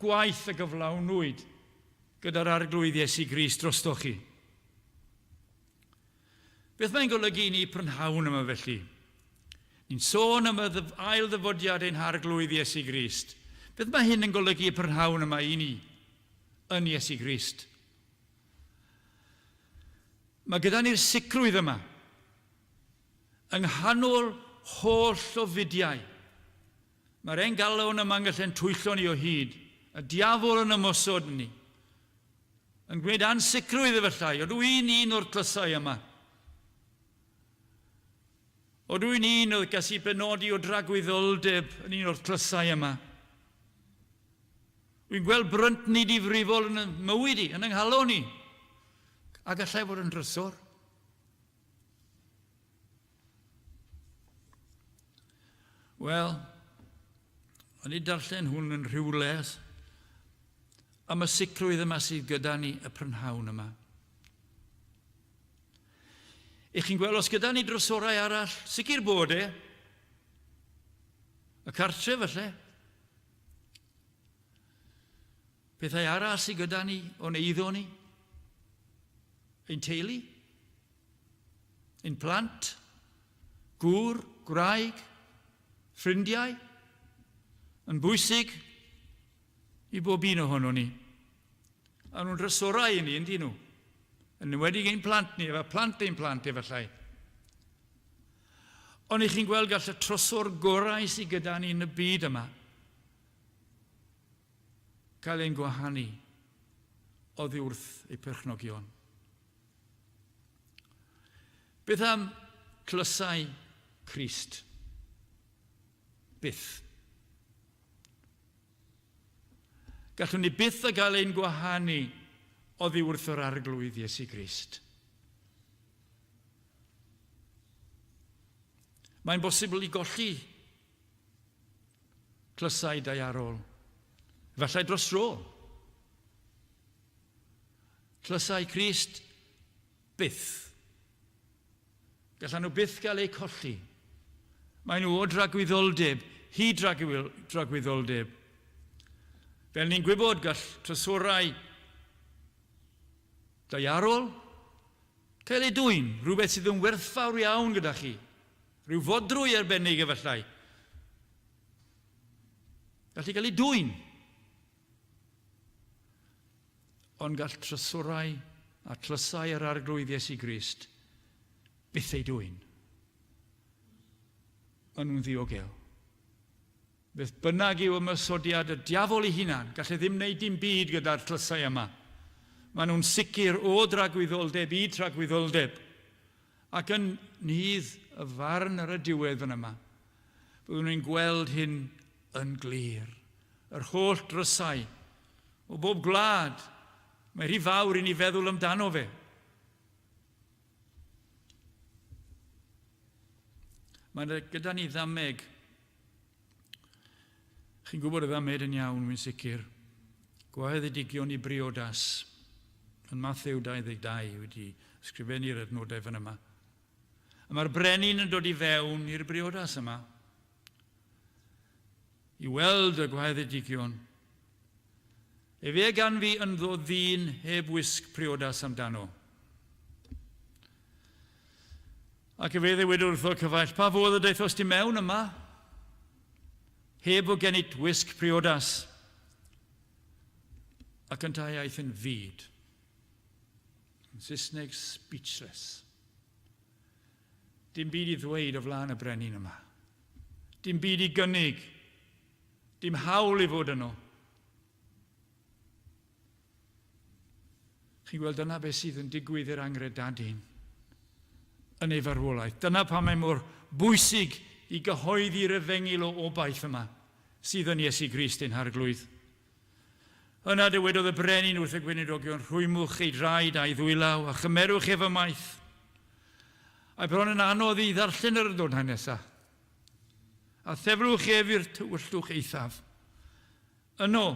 gwaith y gyflawnwyd gyda'r arglwydd Iesu Grist drostoch chi. Beth mae'n golygu ni prynhawn yma felly? Ni'n sôn am y ail ddyfodiad ein arglwydd Iesu Grist. Beth mae hyn yn golygu prynhawn yma i ni yn Iesu Grist? Mae gyda ni'r sicrwydd yma yng nghanol holl o fudiau. Mae'r engalon yma'n gallu'n twyllo ni o hyd. Y diafol yn ymosod ni. Yn gwneud ansicrwydd efallai. Ydw i'n un o'r clysau yma. Ydw i'n un oedd gallu benodi o dragwyddoldeb yn un o'r clysau yma. Dwi'n gweld brynt ni difrifol yn y mywyd i, yn ynghalon ni. A gallai fod yn drysor. Wel, o'n i darllen hwn yn rhywle am y sicrwydd yma sydd gyda ni y prynhawn yma. Eich chi'n gweld os gyda ni drysorau arall, sicr bod e, y cartre falle, pethau arall sydd gyda ni o'n eiddo ni, ein teulu, ein plant, gŵr, gwraig, ffrindiau, yn bwysig i bob un ohono ni. A nhw'n drysorau i ni, ynddi nhw. Yn enwedig ein plant ni, efo plant ein plant efallai. Ond i chi'n gweld gall y trosor gorau sydd gyda ni yn y byd yma cael ein gwahanu oddi wrth eu perchnogion. Beth am clysau Crist? Byth. Gallwn ni byth a gael ein gwahanu oddi wrth yr arglwydd Iesu Crist. Mae'n bosibl i golli clysau daearol, efallai dros dro. Clysau Crist, byth. Gallan nhw byth gael eu colli. Mae nhw o dragwyddoldeb, hyd dragwyddoldeb. Fel ni'n gwybod gall trysorau daearol cael ei dwyn, rhywbeth sydd yn werthfawr iawn gyda chi. Rhyw fodrwy arbennig efallai. Gallu cael ei dwyn. Ond gall trysorau a tlysau yr arglwydd Iesu Grist byth ei dwyn. Maen nhw'n ddiogel. Beth bynnag yw ymysodiad y diafol ei hunan, gall e ddim wneud dim byd gyda'r tlysau yma. Maen nhw'n sicr o dragwyddoldeb i dragwyddoldeb. Ac yn nydd y farn ar y diwedd yn yma, byddwn ni'n gweld hyn yn glir. Yr holl drysau o bob gwlad, mae rhy fawr i ni feddwl amdano fe. Mae gyda ni ddameg. Chi'n gwybod y ddamed yn iawn, wy'n sicr. Gwaeddigion i briodas. Yn Mathew 22 wedi ysgrifennu'r adnodau fan yma. A mae'r brenin yn dod i fewn i'r briodas yma i weld y gwaeddigion. Efe gan fi yn ddod ddyn heb wisg priodas amdano. Ac efe ddewyd wrtho cyfaill, pa fodd y daeth os ti mewn yma? Heb o gennyt wisg priodas. Ac yn ta iaith yn fyd. Yn Saesneg, speechless. Dim byd i ddweud o flaen y brenin yma. Dim byd i gynnig. Dim hawl i fod yno. Chi'n gweld dyna beth sydd yn digwydd i'r angredadyn yn ei farwolaeth. Dyna pa mae mor bwysig i gyhoeddi'r efengil o obaith yma sydd yn Iesu Grist ein harglwydd. Yna dywedodd y brenin wrth y gweinidogion, rhwymwch ei draed a'i ddwylaw a chymerwch ef ymaith. A bron yn anodd i ddarllen yr adnodau nesaf. A thefrwch ef i'r tywyllwch eithaf. Yno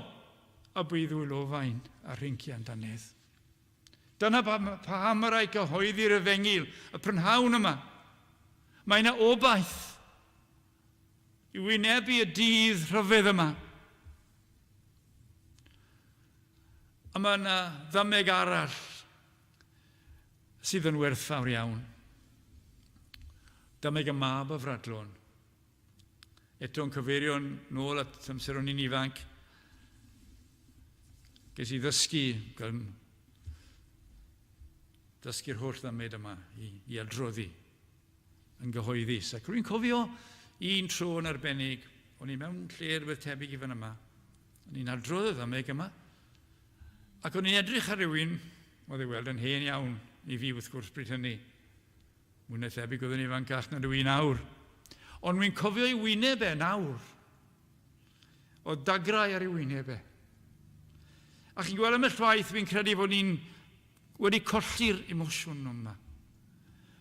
a byddwyl ofain a rhincian danedd. Dyna pa mae gyhoeddi'r efengil, y prynhawn yma. Mae yna obaith i wynebu y dydd rhyfedd yma. A mae yna ddameg arall sydd yn werthfawr iawn. Dameg y mab y fradlon. Eto'n cyfeirio'n nôl at amser o'n i'n ifanc. Ges i ddysgu, dysgu'r holl ddamed yma i adroddi yn gyhoeddus. Ac rwy'n cofio un tro yn arbennig, o'n i mewn lle rhywbeth tebyg i fan yma. O'n i'n adrodd y ddameg yma. Ac o'n i'n edrych ar rywun, oedd ei weld yn hen iawn i fi wrth gwrs bryd hynny. Mwy na thebyg oedden ni fancach na dwi'n awr. Ond wy'n cofio ei wyneb e nawr. O dagrau ar ei wyneb e. A chi'n gweld am y llwaith, fi'n credu fod ni'n wedi colli'r emosiwn yma.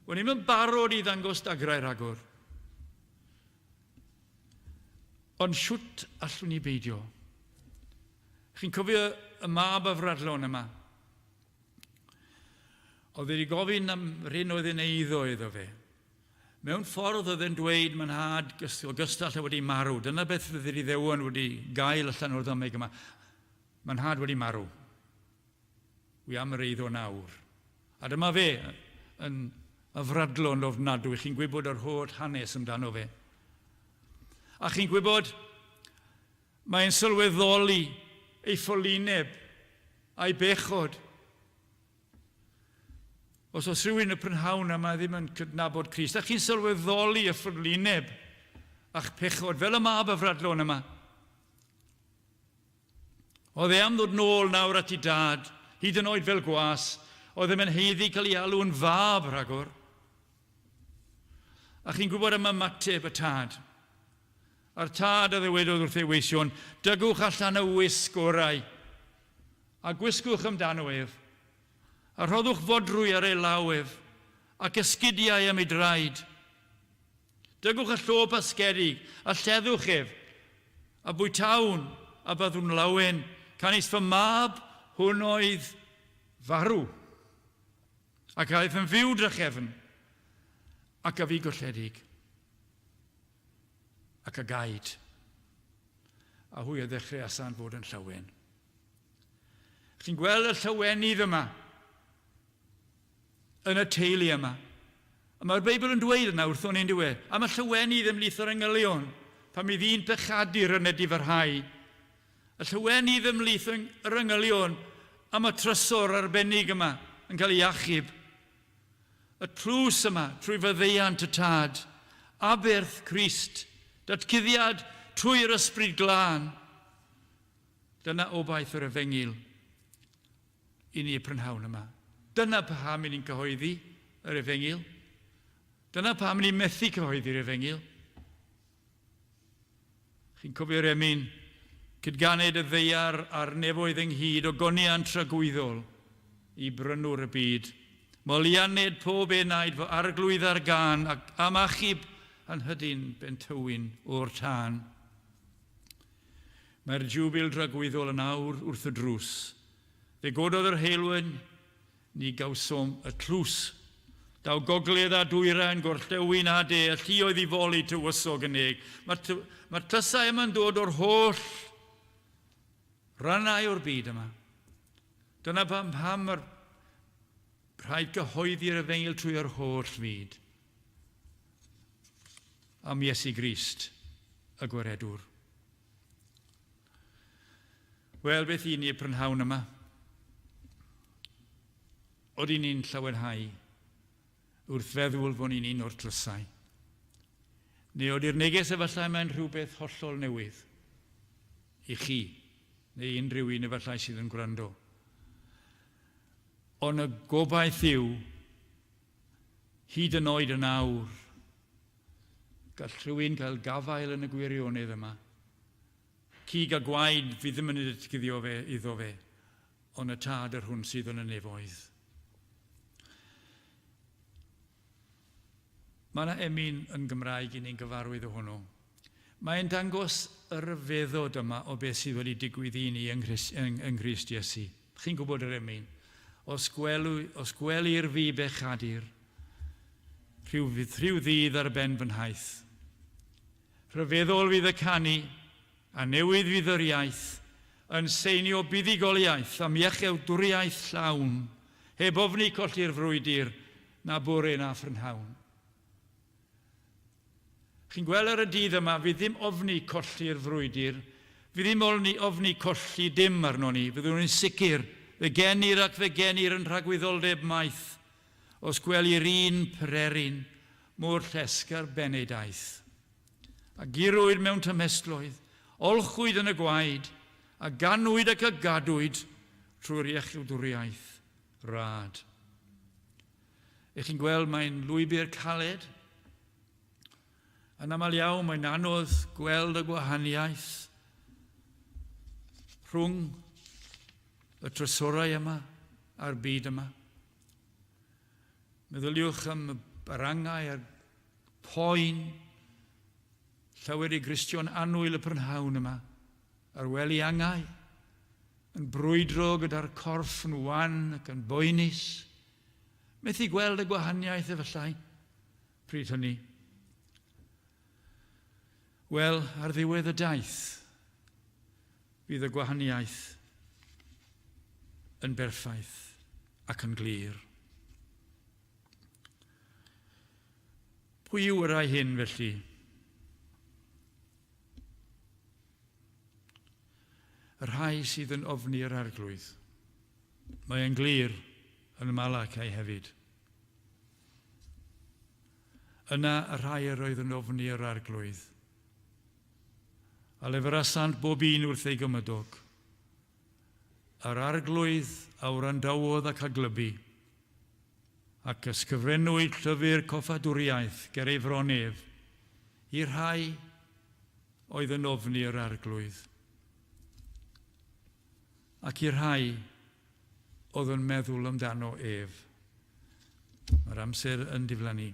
Bod ni'n barod i ddangos dagrau ragor. Ond siwt allwn ni beidio. Chi'n cofio y mab y fradlon yma. Oedd wedi gofyn am rhan oedd yn eiddo iddo fe. Mewn ffordd oedd e'n dweud mae'n had ogystall a wedi marw. Dyna beth fydd wedi ddewon wedi gael allan o'r ddameg yma. Mae'n had wedi marw. Wi am yr eiddo nawr. A dyma fe yn y fradlon ofnadwy. Chi'n gwybod yr holl hanes amdano fe. A chi'n gwybod mae'n sylweddoli ei ffolineb a'i bechod. Os oes rhywun y prynhawn yma ddim yn cydnabod Crist, a chi'n sylweddoli y ffyrlineb a'ch pechod fel y mab y fradlon yma. Oedd e am ddod nôl nawr at ei dad, hyd yn oed fel gwas, oedd e'n heiddi cael ei alw'n fab ragor. A chi'n gwybod am ymateb y tad. A'r tad a ddywedodd wrth ei weision, dygwch allan y wisg orau, a gwisgwch amdano ef, a rhoddwch fodrwy ar ei lawef, ac esgidiau am ei draed. Dygwch y llop asgedig, a lleddwch ef, a bwytawn, a byddwn lawen, canis fy mab hwn oedd farw, ac aeth yn fyw drachefn, ac a fi golledig, ac a gaid, a hwy a ddechrau asan fod yn llawen. Chi'n gweld y llawenydd yma, yn y teulu yma. A mae'r Beibl yn dweud yna wrthon ni'n dweud, am y llawenydd ymlith o'r engylion, pan mi ddyn pechadur yn y difyrhau. Y llawenydd ymlith yr engylion, am y trysor arbennig yma yn cael ei achub. Y tlws yma trwy fyddeiant y tad, aberth Crist, datgyddiad trwy'r ysbryd glân. Dyna obaith yr efengil i ni y prynhawn yma. Dyna pam ni'n cyhoeddi yr efengil. Dyna pam ni'n methu cyhoeddi'r efengil. Chi'n cofio'r emyn, cydganed y ddeiar a'r nefoedd ynghyd o goniant tragwyddol i brynwr y byd. Molianed pob enaid fo arglwydd ar gan ac am achub anhydyn bentywyn o'r tân. Mae'r jwbil dragwyddol yn awr wrth y drws. Fe gododd yr heilwen, ni gawsom y tlws. Daw gogledd a dwyrain gorllewin a de, y lluoedd i foli tywysog yn eg. Mae'r tlysau yma'n dod o'r holl rannau o'r byd yma. Dyna pam mae'r rhaid gyhoeddi'r efengil trwy'r holl fyd. Am Iesu Grist, y gweredwr. Wel, beth i ni y prynhawn yma? Oedden ni'n llawenhau wrth feddwl bod ni'n un o'r tlysau. Neu oeddi'r neges efallai mae'n rhywbeth hollol newydd i chi, neu unrhyw un efallai sydd yn gwrando. Ond y gobaith yw, hyd yn oed yn awr, gall rhywun cael gafael yn y gwirionedd yma. Cig a gwaed fi ddim yn edrych iddo fe, ond y tad yr hwn sydd yn y nefoedd. Mae yna emyn yn Gymraeg i ni'n gyfarwydd o hwnnw. Mae'n dangos y ryfeddod yma o beth sydd wedi digwydd i ni yng Nghrisd Iesu. Chi'n gwybod yr emyn? Os gwelir fi bechadur, rhyw ddydd ar ben fy nhaith. Rhyfeddol fydd y canu, a newydd fydd yr iaith, yn seinio buddigoliaeth am iechewdwriaeth llawn, heb ofni colli'r frwydr na bore na ffrynhawn. Chi'n gweld ar y dydd yma, fydd ddim ofni colli'r frwydr, fydd ddim ofni colli dim arno ni, fyddwn ni'n sicr, fe genir ac fe genir yn rhagwyddoldeb maith, os gwelir un pererin, môr llesgar benedaeth. A girwyd mewn tymestlwydd, olchwyd yn y gwaed, a ganwyd ac a gadwyd trwy'r iechawdwriaeth rad. Ych chi'n gweld mae'n lwybr caled, yn aml iawn mae'n anodd gweld y gwahaniaeth rhwng y trysorau yma a'r byd yma. Meddyliwch am y barangau a'r poen, llawer i Gristion annwyl y prynhawn yma, a'r weli angau, yn brwydro gyda'r corff yn wan ac yn boenus. Methu gweld y gwahaniaeth efallai, pryd hynny. Wel, ar ddiwedd y daith, bydd y gwahaniaeth yn berffaith ac yn glir. Pwy yw y rai hyn felly? Y rhai sydd yn ofni yr arglwydd. Mae e'n glir yn y Malachi hefyd. Yna y rhai yr oedd yn ofni yr arglwydd. A leferasant bob un wrth ei gymydog. Yr arglwydd a wrandawodd ac aglybu, ac ysgyfrenwyd llyfr coffadwriaeth ger ei fronef, i'r rhai oedd yn ofni'r arglwydd. Ac i'r rhai oedd yn meddwl amdano ef. Mae'r amser yn diflannu.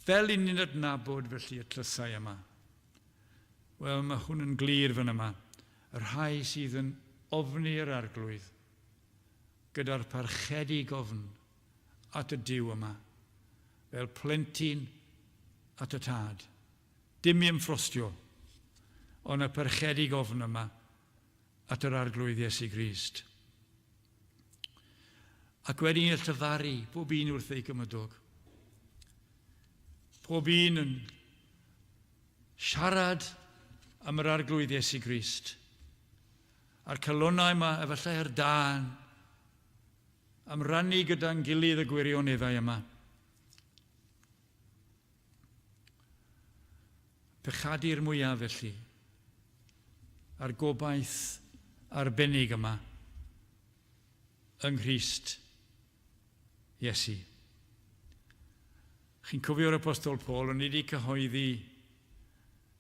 Fel i ni'n adnabod felly y tlysau yma. Wel, mae hwn yn glir fan yma. Yr rhai sydd yn ofni'r arglwydd gyda'r parchedu gofn at y Duw yma, fel plentyn at y tad. Dim i ymffrostio, ond y parchedu gofn yma at yr arglwydd Iesu Grist. Ac wedyn i'r llyfaru, pob un wrth ei gymydog. Pob un yn siarad am yr arglwydd Iesu Grist. A'r calonau yma, efallai ar dan, am rannu gyda'n gilydd y gwirioneddau yma. Pechadu'r mwyaf felly, a'r gobaith arbennig yma yng Nghryst Iesu. Chi'n cofio'r apostol Paul, ond ni wedi cyhoeddi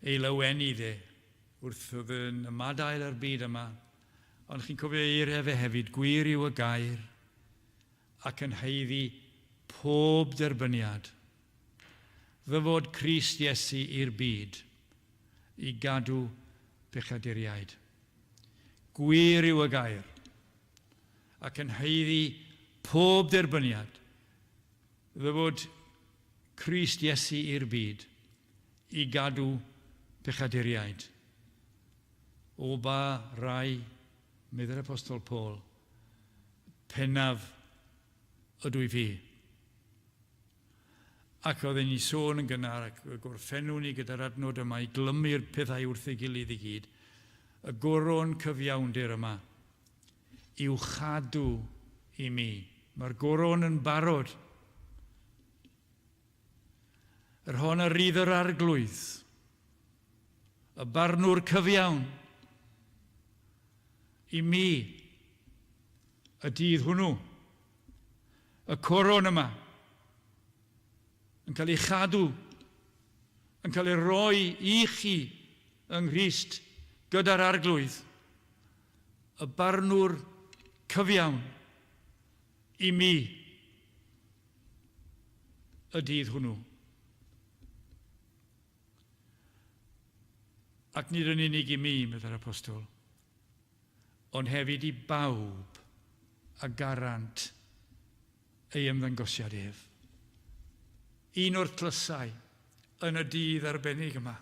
ei lawenni wrth oedd yn ymadael ar byd yma, ond chi'n cofio eiriau fe hefyd, gwir yw y gair ac yn heiddi pob derbyniad. Fy fod Crist Iesu i'r byd i gadw pechaduriaid. Gwir yw y gair ac yn heiddi pob derbyniad. Fy fod Crist Iesu i'r byd i gadw pechaduriaid. O ba rai, medda'r apostol Paul, pennaf ydw i fi. Ac oedd e'n i sôn yn gynnar ac gorffennwn ni gyda'r adnod yma i glymu'r pethau wrth ei gilydd i gyd. Y goron cyfiawndir yma i'w chadw i mi. Mae'r goron yn barod. Yr hon a rydd yr arglwydd. Y barnwr cyfiawn i mi y dydd hwnnw. Y coron yma yn cael ei chadw, yn cael ei roi i chi yng Nghryst gyda'r arglwydd. Y barnwr cyfiawn i mi y dydd hwnnw. Ac nid yn unig i mi, medda'r apostol, ond hefyd i bawb a garant ei ymddangosiad ef. Un o'r tlysau yn y dydd arbennig yma.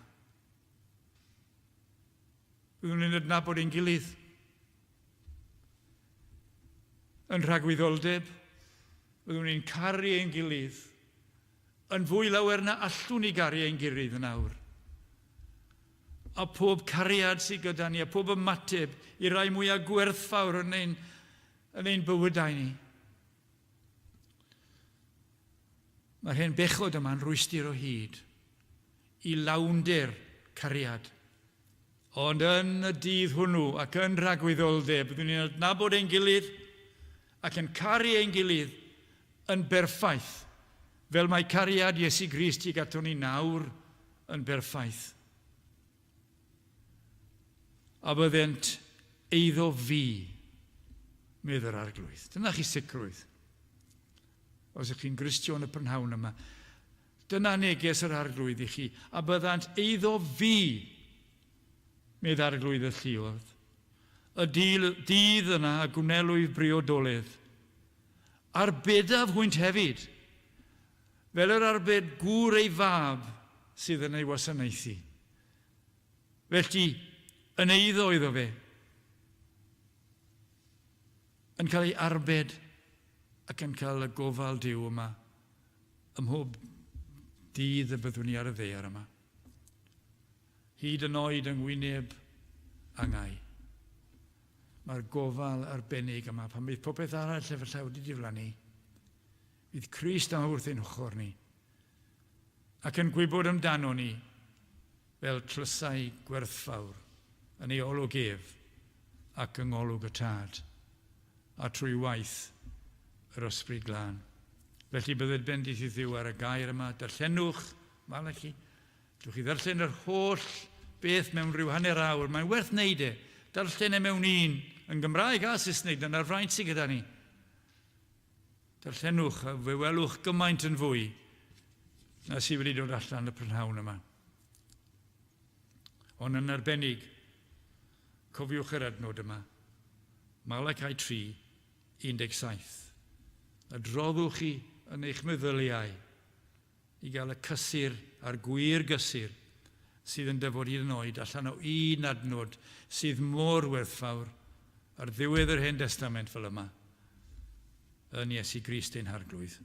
Byddwn ni'n adnabod ein gilydd yn rhagwyddoldeb, byddwn ni'n caru ein gilydd yn fwy lawer na allwn ni garu ein gilydd yn awr. A pob cariad sydd gyda ni, a pob ymateb i rai mwyaf gwerthfawr yn ein bywydau ni. Mae'r hen bechod yma'n rwystr o hyd i lawndir cariad. Ond yn y dydd hwnnw ac yn rhagwyddoldeb, byddwn ni'n adnabod ein gilydd ac yn caru ein gilydd yn berffaith, fel mae cariad Iesu Grist i gato ni nawr yn berffaith. A byddent eiddo fi, medda'r arglwydd. Dyna chi sicrwydd. Os ych chi'n Gristion y prynhawn yma. Dyna neges yr arglwydd i chi. A byddant eiddo fi, medda'r arglwydd y lliodd. Y dydd yna a gwnelwydd briodoledd. Arbedaf hwynt hefyd. Fel yr arbed gŵr ei fab sydd yn ei wasanaethu. Felly, yn eiddo iddo fe, yn cael ei arbed ac yn cael y gofal Duw yma ym mhob dydd y byddwn ni ar y ddaear yma. Hyd yn oed yng ngwyneb angau. Mae'r gofal arbennig yma, pan bydd popeth arall efallai wedi diflannu. Bydd Crist yma wrth ein ochr ni ac yn gwybod amdano ni fel tlysau gwerthfawr yn ei olwg ef ac yng ngolwg y tad a trwy waith yr ysbryd glân. Felly bydded bendith i Dduw ar y gair yma, darllenwch Malachi Dwch chi ddarllen yr holl beth mewn rhyw hanner awr. Mae'n werth wneud e. Darllen e mewn un, yn Gymraeg a Saesneg, dyna'r fraint sydd gyda ni. Darllenwch a fe welwch gymaint yn fwy na sydd wedi dod allan y prynhawn yma. Ond yn arbennig, cofiwch yr adnod yma. Malachi 3:17. A droddwch chi yn eich meddyliau i gael y cysur a'r gwir gysur sydd yn dyfod hyd yn oed allan o un adnod sydd mor werthfawr ar ddiwedd yr Hen Testament fel yma. Yn Iesu Grist ein harglwydd.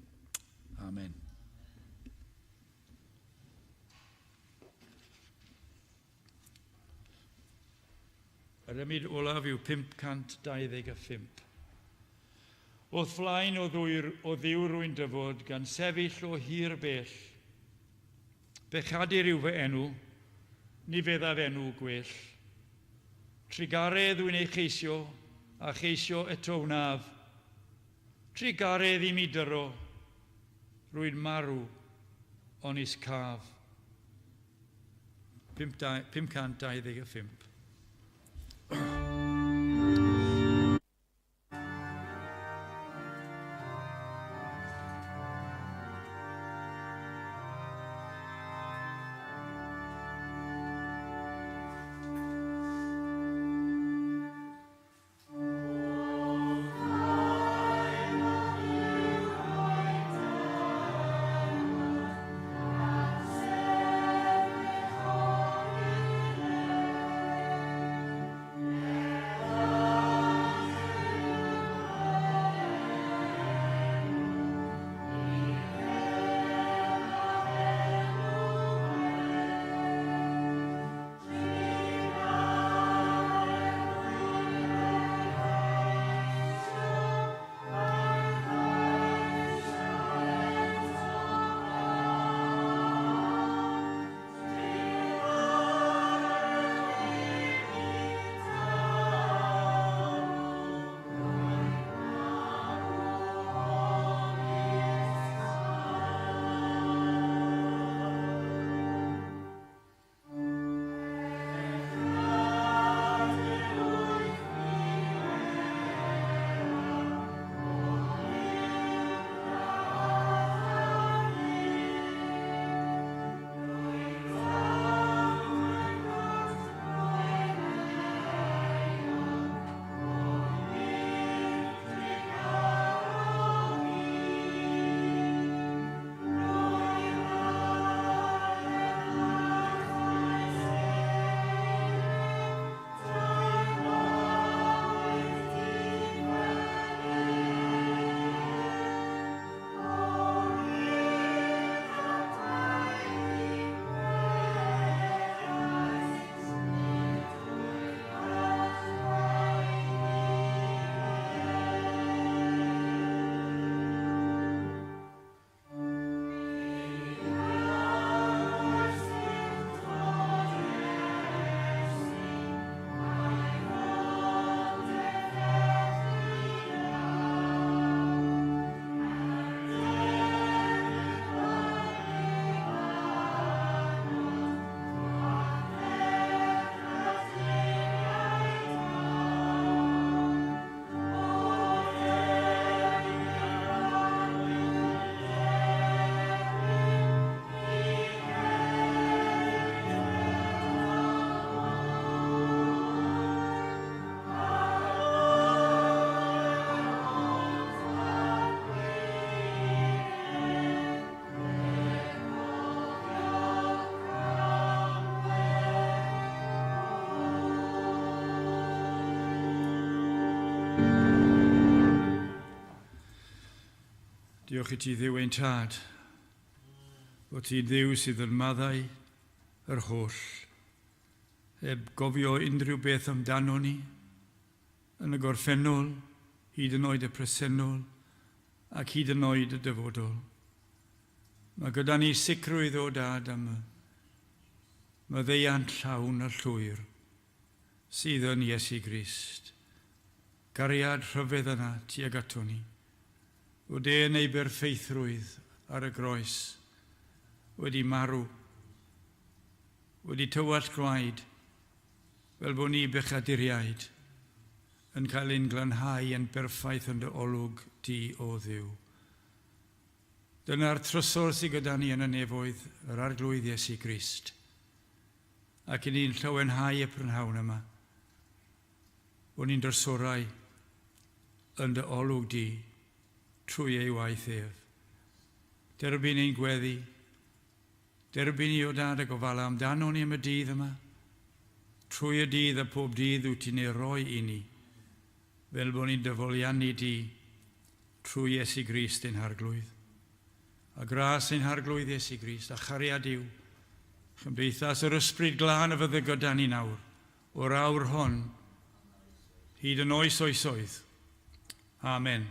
Amen. Yr ymyd olaf yw 525. Wrth flaen o ddiw rwy'n dyfod gan sefyll o hir bell. Bechadur yw fy enw, ni feddaf enw gwell. Trigaredd wy'n ei cheisio, a cheisio eto wnaf. Trigaredd i mi dyro, rwy'n marw onis caf. 525. Diolch i ti Dduw ein tad, bod ti Dduw sydd yn maddau yr holl, heb gofio unrhyw beth amdano ni, yn y gorffennol, hyd yn oed y presennol, ac hyd yn oed y dyfodol. Mae gyda ni sicrwydd o dad am y maddeuant llawn a llwyr sydd yn Iesu Grist. Cariad rhyfedd yna tuag ato ni. Bod e'n ei berffeithrwydd ar y groes wedi marw wedi tywall gwaed fel bod ni bechaduriaid yn cael ein glanhau yn berffaith yn dy olwg di o Dduw. Dyna'r trysor sydd gyda ni yn y nefoedd, yr arglwydd Iesu Crist, ac i ni'n llawenhau y prynhawn yma, bod ni'n drysorau yn dy olwg di trwy ei waith ef. Derbyn ein gweddi, derbyn ni o dad y gofala amdano ni am y dydd yma, trwy y dydd a pob dydd wyt ti'n ei roi i ni, fel bod ni'n dyfoliannu di trwy Iesu Grist ein harglwydd. A gras ein harglwydd Iesu Grist, a chariad yw, chymdeithas yr ysbryd glân y fydde gyda ni nawr, o'r awr hon, hyd yn oes oesoedd. Amen.